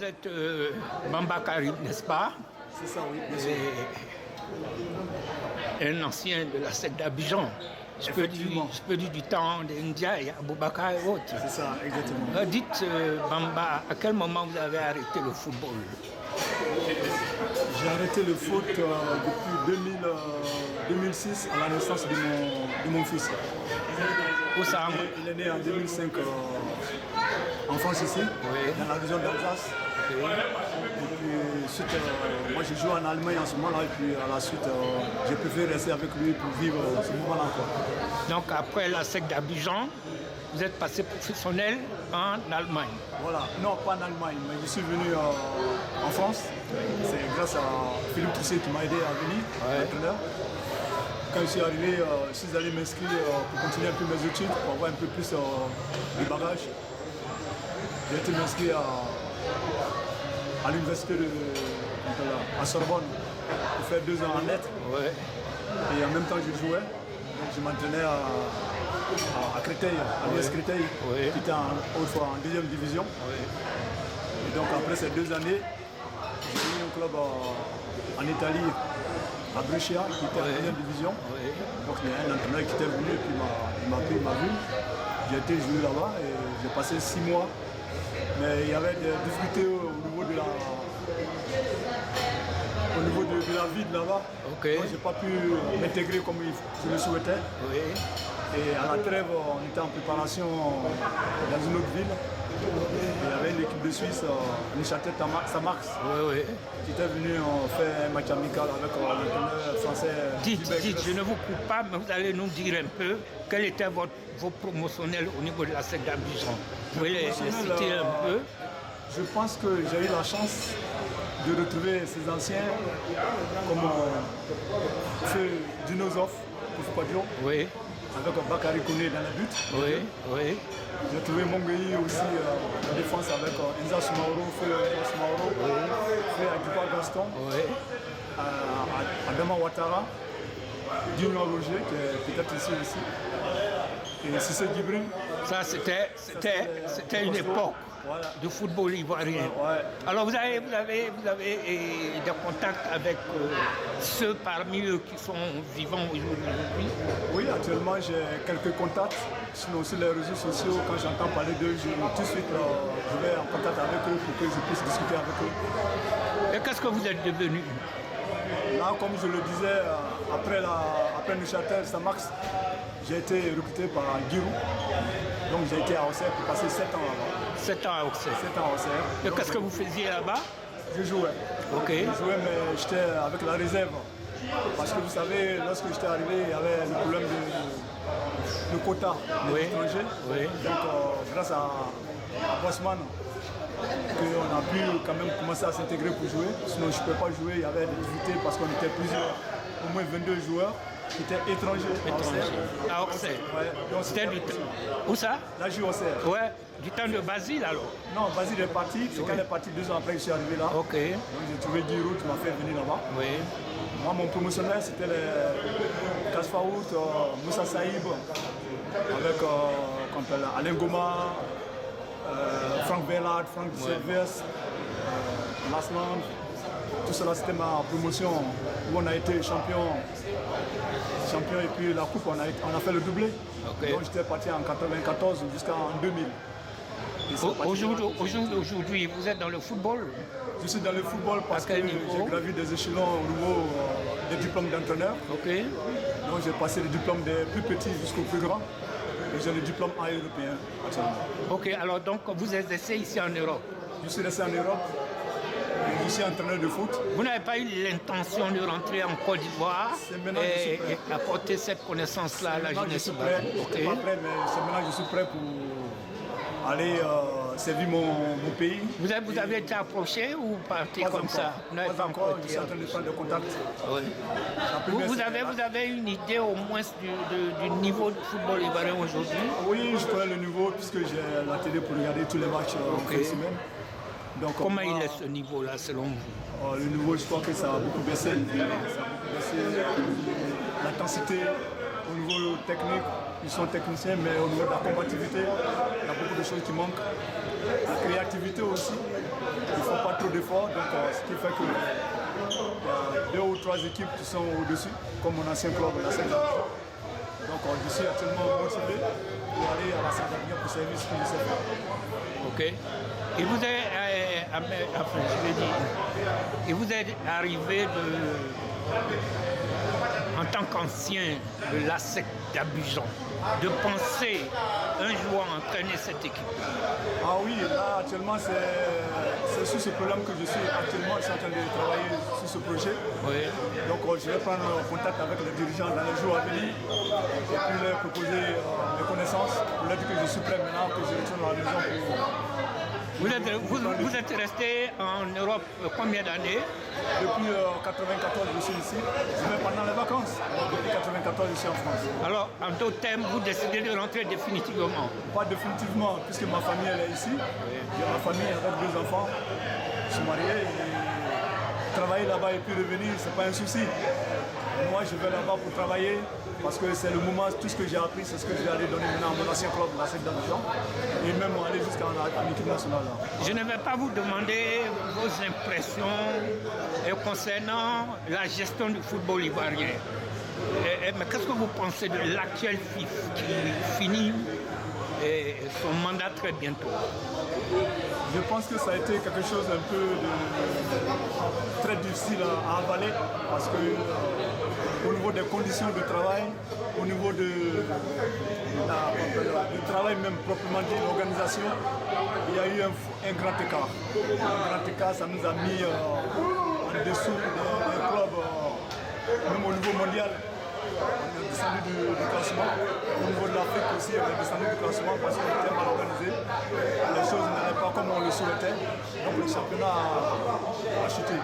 êtes Bamba Karim, n'est-ce pas? C'est ça, oui. Un ancien de la secte d'Abidjan. Je peux dire du temps d'India et Aboubakar et autres. C'est ça, exactement. Dites, Bamba, à quel moment vous avez arrêté le football? J'ai arrêté le foot depuis 2006, à la naissance de mon fils. Où ça? Il est né en 2005 en France ici, dans la région d'Alsace. Et puis, suite, moi je joue en Allemagne en ce moment-là, et puis à la suite, j'ai préféré rester avec lui pour vivre ce moment-là. Donc après la secte d'Abidjan, vous êtes passé professionnel en Allemagne? Voilà, non pas en Allemagne, mais je suis venu en France. C'est grâce à Philippe Toussé qui m'a aidé à venir, l'entraîneur. Quand je suis arrivé, je suis allé m'inscrire pour continuer un peu mes études, pour avoir un peu plus de bagages. J'ai été m'inscrire à l'université à Sorbonne pour faire 2 ans en lettres. Et en même temps je jouais. Donc je m'entraînais à Créteil, à l'US Créteil, qui était autrefois en 2e division. Et donc après ces 2 années, j'ai eu un club en Italie, à Brescia, qui était en 2e division. Donc il y a un entraîneur qui était venu et puis il m'a pris, il m'a vu. J'ai été jouer là-bas et j'ai passé 6 mois. Mais il y avait des difficultés au niveau de la vie de là-bas. Moi, je n'ai pas pu m'intégrer comme je le souhaitais. Et à la trêve, on était en préparation dans une autre ville. Il y avait une équipe de Suisse, Neuchâtel Xamax, qui était venue faire un match amical avec l'entraîneur français. Dites, je ne vous coupe pas, mais vous allez nous dire un peu quel était vos promotionnels au niveau de la secte d'Abidjan. Vous pouvez les citer un peu? Je pense que j'ai eu la chance de retrouver ces anciens comme Feu Dinosof, Koufoukadio, avec Bakary Kone dans la butte. J'ai trouvé Mongueï aussi en défense avec Enza Soumaoro, Feu Soumaoro, Feu Adiba Gaston, Adama Ouattara, Dino Roger qui est peut-être ici aussi. Et Cissé Djibril. Ça, c'était une époque du football ivoirien. Alors, vous avez des contacts avec ceux parmi eux qui sont vivants aujourd'hui? Oui, actuellement, j'ai quelques contacts. Sinon, sur les réseaux sociaux, quand j'entends parler d'eux, tout de suite, je vais en contact avec eux pour que je puisse discuter avec eux. Et qu'est-ce que vous êtes devenu? Là, comme je le disais, après Neuchâtel Xamax, j'ai été recruté par Giroud. Donc j'ai été à Auxerre pour passer 7 ans là-bas. 7 ans à Auxerre. 7 ans à Auxerre. Et qu'est-ce que vous faisiez là-bas? Je jouais. Je jouais, mais j'étais avec la réserve. Parce que vous savez, lorsque j'étais arrivé, il y avait le problème de quota des étrangers. Donc grâce à Bosman, qu'on a pu quand même commencer à s'intégrer pour jouer. Sinon je ne pouvais pas jouer, il y avait des difficultés parce qu'on était plusieurs, au moins 22 joueurs qui étaient étrangers à Auxerre. C'était du temps. Où ça? Là, je suis Auxerre. Du temps de Basile alors? Non, Basile est parti, c'est quand il est parti 2 ans après que je suis arrivé là. Donc j'ai trouvé Giroud qui m'a fait venir là-bas. Moi, mon promotionnel, c'était les Kasfaout, Moussa Saïb, avec Alain Goma, Franck Bellard, Franck Silvers, Lasland. Tout cela, c'était ma promotion où on a été champion et puis la coupe, on a fait le doublé. Donc j'étais parti en 94 jusqu'en 2000. Aujourd'hui, vous êtes dans le football? Je suis dans le football parce que j'ai gravi des échelons au niveau des diplômes d'entraîneur. Donc j'ai passé le diplôme des plus petits jusqu'aux plus grands. Et j'ai le diplôme A européen actuellement. Alors donc vous êtes resté ici en Europe? Je suis resté en Europe. Je suis entraîneur de foot. Vous n'avez pas eu l'intention de rentrer en Côte d'Ivoire et apporter cette connaissance-là à la jeunesse? Je suis pas prêt, mais c'est maintenant que je suis prêt pour aller servir mon pays. Vous avez été approché ou parti comme ça? Pas encore, je suis en train de prendre des contacts. Vous avez une idée au moins du niveau de football ivoirien aujourd'hui? Oui, je connais le niveau puisque j'ai la télé pour regarder tous les matchs en fin de semaine. Donc, comment il est ce niveau-là selon vous? Le niveau, je crois que ça a beaucoup baissé. L'intensité, au niveau technique, ils sont techniciens, mais au niveau de la combativité, il y a beaucoup de choses qui manquent. La créativité aussi. Il ne faut beaucoup d'efforts, donc ce qui fait qu'il y a 2 ou 3 équipes qui sont au-dessus, comme mon ancien club, la 5e division. Donc je suis actuellement motivé pour aller à la 5e division pour servir ce que je sais faire. Ok. Et vous êtes, enfin, je vais dire, et vous êtes arrivé en tant qu'ancien de l'ASEC d'Abidjan, de penser un jour entraîner cette équipe. Ah oui, là actuellement c'est sur ce problème que je suis actuellement, je suis en train de travailler sur ce projet. Oui. Donc je vais prendre contact avec les dirigeants dans les jours à venir et puis leur proposer mes connaissances, pour leur dire que je suis prêt maintenant, que je retourne à la maison pour... Vous êtes resté en Europe combien d'années? Depuis 1994, je suis ici. Je vais pendant les vacances. Depuis 1994, je suis en France. Alors, en d'autres termes, vous décidez de rentrer définitivement? Pas définitivement, puisque ma famille elle est ici. Oui. J'ai ma famille avec 2 enfants. Je suis marié. Et travailler là-bas et puis revenir, c'est pas un souci. Moi, je vais là-bas pour travailler. Parce que c'est le moment, tout ce que j'ai appris, c'est ce que je vais aller donner maintenant à mon ancien club, la 5e division, et même aller jusqu'en équipe nationale. Je ne vais pas vous demander vos impressions concernant la gestion du football ivoirien. Mais qu'est-ce que vous pensez de l'actuel FIF qui finit son mandat très bientôt? Je pense que ça a été quelque chose un peu très difficile à avaler parce que au niveau des conditions de travail, au niveau du travail même proprement dit, l'organisation, il y a eu un grand écart. Un grand écart, ça nous a mis en dessous des clubs, même au niveau mondial. On est descendu du classement. Au niveau de l'Afrique aussi, on est descendu du classement parce qu'on était mal organisé. Les choses n'allaient pas comme on le souhaitait. Donc le championnat a chuté.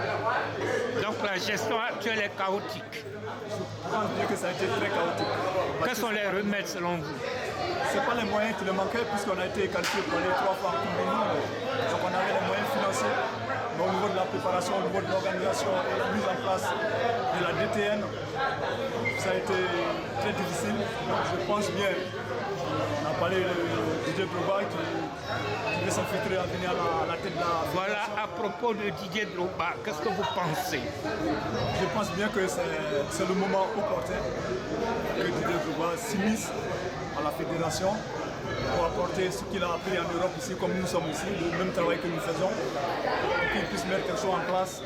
Donc la gestion actuelle est chaotique. Je pense bien que ça a été très chaotique. Quels sont les remèdes selon vous? Ce n'est pas les moyens qui le manquaient puisqu'on a été qualifié pour aller 3 fois en Coupe du Monde. Donc on avait les moyens financiers. Mais au niveau de la préparation, au niveau de l'organisation et la mise en place de la DTN, ça a été très difficile. Donc je pense bien, on a parlé de Didier Drogba qui veut s'infiltrer à venir à la tête de la... Voilà, à propos de Didier Drogba, qu'est-ce que vous pensez? Je pense bien que c'est le moment opportun que Didier Drogba s'immisce à la fédération pour apporter ce qu'il a appris en Europe ici, comme nous sommes ici, le même travail que nous faisons, pour qu'il puisse mettre quelque chose en place.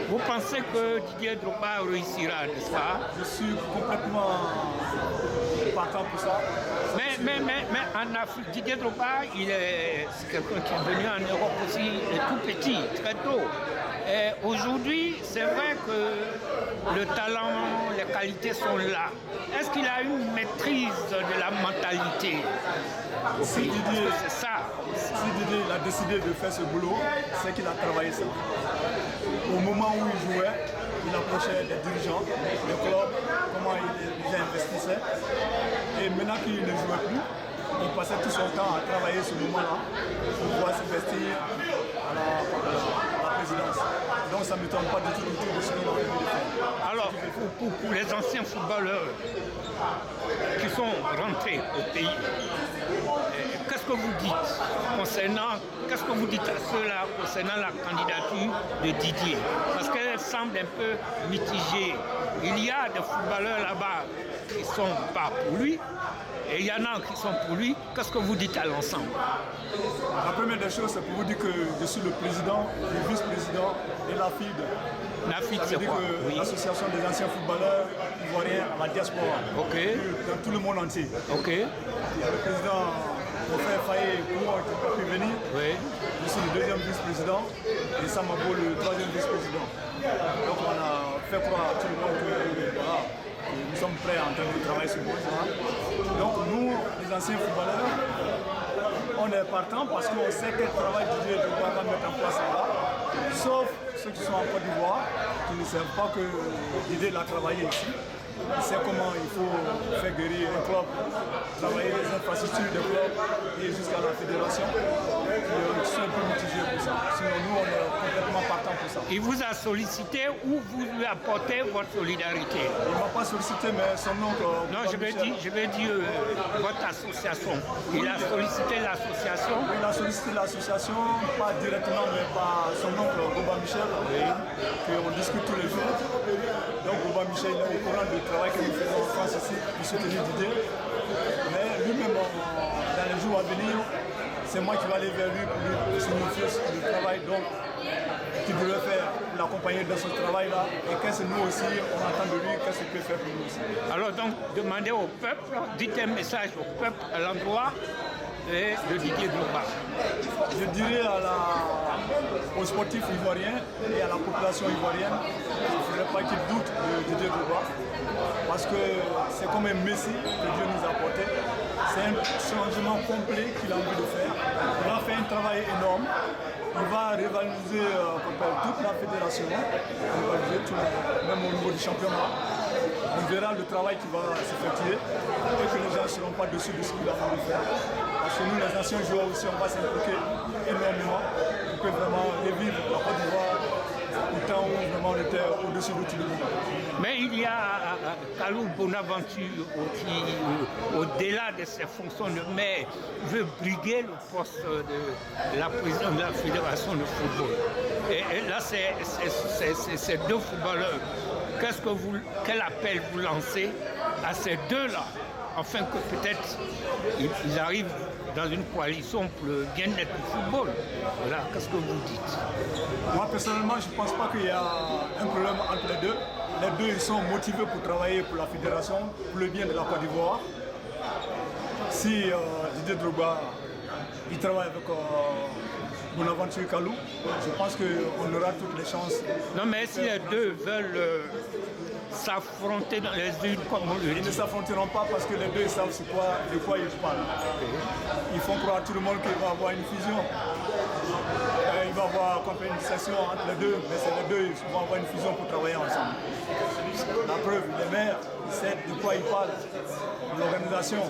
Vous pensez que Didier Drogba réussira, n'est-ce pas? Je suis complètement partant pour ça. Mais en Afrique, Didier Drogba, c'est quelqu'un qui est venu en Europe aussi tout petit, très tôt. Aujourd'hui, c'est vrai que le talent, les qualités sont là. Est-ce qu'il a une maîtrise de la mentalité? Si Didier, c'est ça. Si Didier a décidé de faire ce boulot, c'est qu'il a travaillé ça. Au moment où il jouait, il approchait des dirigeants, des clubs, comment ils investissaient. Et maintenant qu'il ne jouait plus, il passait tout son temps à travailler ce moment-là pour pouvoir s'investir à la présidence. Donc ça ne m'étonne pas du tout de ce qu'il a envie de faire. Alors, pour les anciens footballeurs qui sont rentrés au pays, qu'est-ce que vous dites à ceux-là concernant la candidature de Didier? Parce qu'elle semble un peu mitigée. Il y a des footballeurs là-bas qui ne sont pas pour lui, et il y en a qui sont pour lui. Qu'est-ce que vous dites à l'ensemble? La première des choses, c'est pour vous dire que je suis le président, le vice-président et la FID. La FID, c'est quoi? Oui. L'association des anciens footballeurs ivoiriens à la diaspora. Ok. Dans tout le monde entier. Ok. Il y a le président, mon frère Faye, qui n'a pas pu venir. Oui. Je suis le 2e vice-président et Samabo le 3e vice-président. Donc on a fait croire à tout le monde que voilà, nous sommes prêts en train de travailler sur ça. Donc nous, les anciens footballeurs, on est partants parce qu'on sait quel travail Didier Drogba va mettre en place là, sauf ceux qui sont en Côte d'Ivoire, qui ne savent pas que Didier l'a travaillé ici. Il sait comment il faut faire guérir un club, travailler les infrastructures des clubs et jusqu'à la fédération. Qui sont un peu mitigés pour ça. Sinon nous, on est complètement partants pour ça. Il vous a sollicité ou vous lui apportez votre solidarité? Il ne m'a pas sollicité, mais son oncle... Non, je vais dire votre association. Il a sollicité l'association? Il a sollicité l'association, pas directement, mais par son oncle Boba Michel, qu'on discute tous les jours. Donc Boba Michel il est au courant du travail que nous faisons en France ici, pour soutenir Didier. Mais lui-même, dans les jours à venir, c'est moi qui vais aller vers lui pour lui signifier le travail qu'il devrait faire pour l'accompagner dans ce travail-là. Et qu'est-ce que nous aussi, on attend de lui, qu'est-ce qu'il peut faire pour nous aussi. Alors donc, demandez au peuple, dites un message au peuple à l'endroit de Didier Drogba. Je dirais aux sportifs ivoiriens et à la population ivoirienne qu'il ne faudrait pas qu'ils doutent de Didier Drogba. Parce que c'est comme un messie que Dieu nous a apporté. C'est un changement complet qu'il a envie de faire. Il va faire un travail énorme. Il va révaloriser toute la fédération, même au niveau du championnat. On verra le travail qui va s'effectuer et que les gens ne seront pas dessus de ce qu'il a envie de faire. Parce que nous, les anciens joueurs aussi, on va s'impliquer énormément pour que vraiment revivre la Côte d'Ivoire au temps où vraiment on était au-dessus de tout le monde. Mais il y a Kalou Bonaventure qui, au-delà de ses fonctions de maire, veut briguer le poste de la présidente de la Fédération de football. Et là, c'est deux footballeurs. Quel appel vous lancez à ces deux-là, afin que peut-être ils arrivent dans une coalition pour le bien-être du football? Voilà, qu'est-ce que vous dites? Moi, personnellement, je ne pense pas qu'il y a un problème entre les deux. Les deux, ils sont motivés pour travailler pour la fédération, pour le bien de la Côte d'Ivoire. Si Didier Drogba, il travaille avec Bonaventure Kalou, je pense qu'on aura toutes les chances. Non, mais si les deux veulent s'affronter dans les unes comme on le dit. Ils ne s'affronteront pas parce que les deux savent de quoi ils parlent. Ils font croire à tout le monde qu'il va y avoir une fusion. Il va y avoir une session entre les deux, mais c'est les deux qui vont avoir une fusion pour travailler ensemble. La preuve, les maires, ils savent de quoi ils parlent, l'organisation.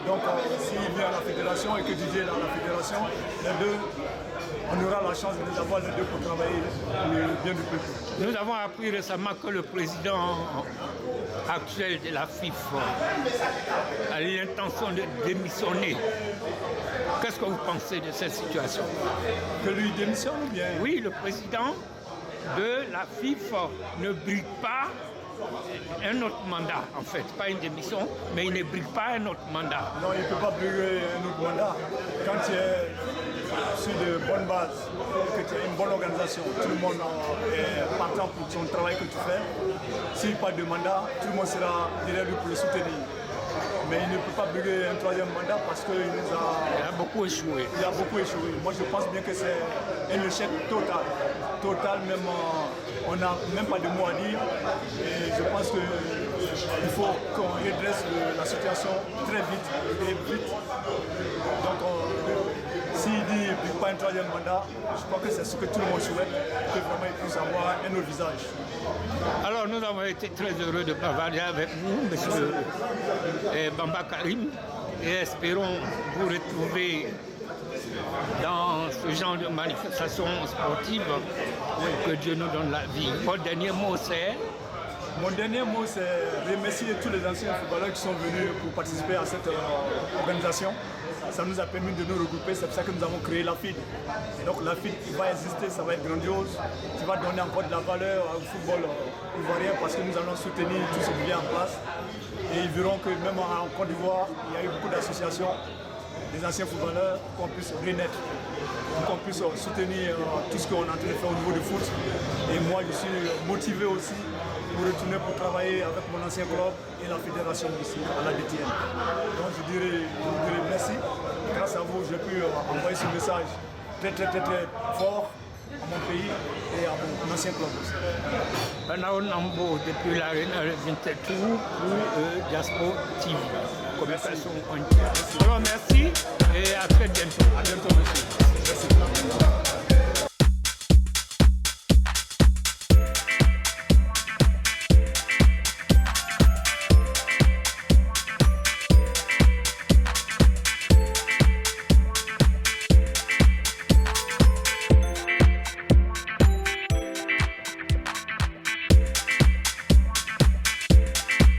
Donc s'il vient à la fédération et que Didier est dans la fédération, les deux, on aura la chance de les avoir les deux pour travailler pour le bien du peuple. Nous avons appris récemment que le président actuel de la FIFA a l'intention de démissionner. Qu'est-ce que vous pensez de cette situation? Que lui démissionne ou bien? Oui, le président de la FIFA ne brigue pas un autre mandat, en fait, pas une démission, mais il ne brigue pas un autre mandat. Non, il ne peut pas briguer un autre mandat. Quand tu es sur de bonnes bases, que tu as une bonne organisation, tout le monde est partant pour son travail que tu fais. S'il parle de mandat, tout le monde sera derrière lui pour le soutenir. Mais il ne peut pas briguer un troisième mandat parce qu'il Il a beaucoup échoué. Il a beaucoup échoué. Moi, je pense bien que c'est un échec total. Total, même, on n'a même pas de mots à dire. Et je pense qu'il faut qu'on redresse la situation très vite et vite. Donc, s'il dit qu'il ne pas un troisième mandat, je crois que c'est ce que tout le monde souhaite, que vraiment il puisse avoir un autre visage. Alors nous avons été très heureux de bavarder avec vous, monsieur Bamba Karim, et espérons vous retrouver dans ce genre de manifestation sportive, que Dieu nous donne la vie. Votre dernier mot, c'est? Mon dernier mot, c'est remercier tous les anciens footballeurs qui sont venus pour participer à cette organisation. Ça nous a permis de nous regrouper, c'est pour ça que nous avons créé la FID. Et donc la FID va exister, ça va être grandiose, qui va donner encore de la valeur au football ivoirien parce que nous allons soutenir tout ce qui vient en place. Et ils verront que même en Côte d'Ivoire, il y a eu beaucoup d'associations des anciens footballeurs qu'on puisse renaître, qu'on puisse soutenir tout ce qu'on est en train de faire au niveau du foot. Et moi, je suis motivé aussi pour retourner pour travailler avec mon ancien club et la fédération ici, à la DTN. Donc je dirais merci. Grâce à vous, j'ai pu envoyer ce message très fort à mon pays et à mon ancien club aussi. Banao Nambo depuis l'Arena 23 pour Diaspora TV. Conversation entière. Alors merci et à très bientôt. À bientôt, monsieur. Merci.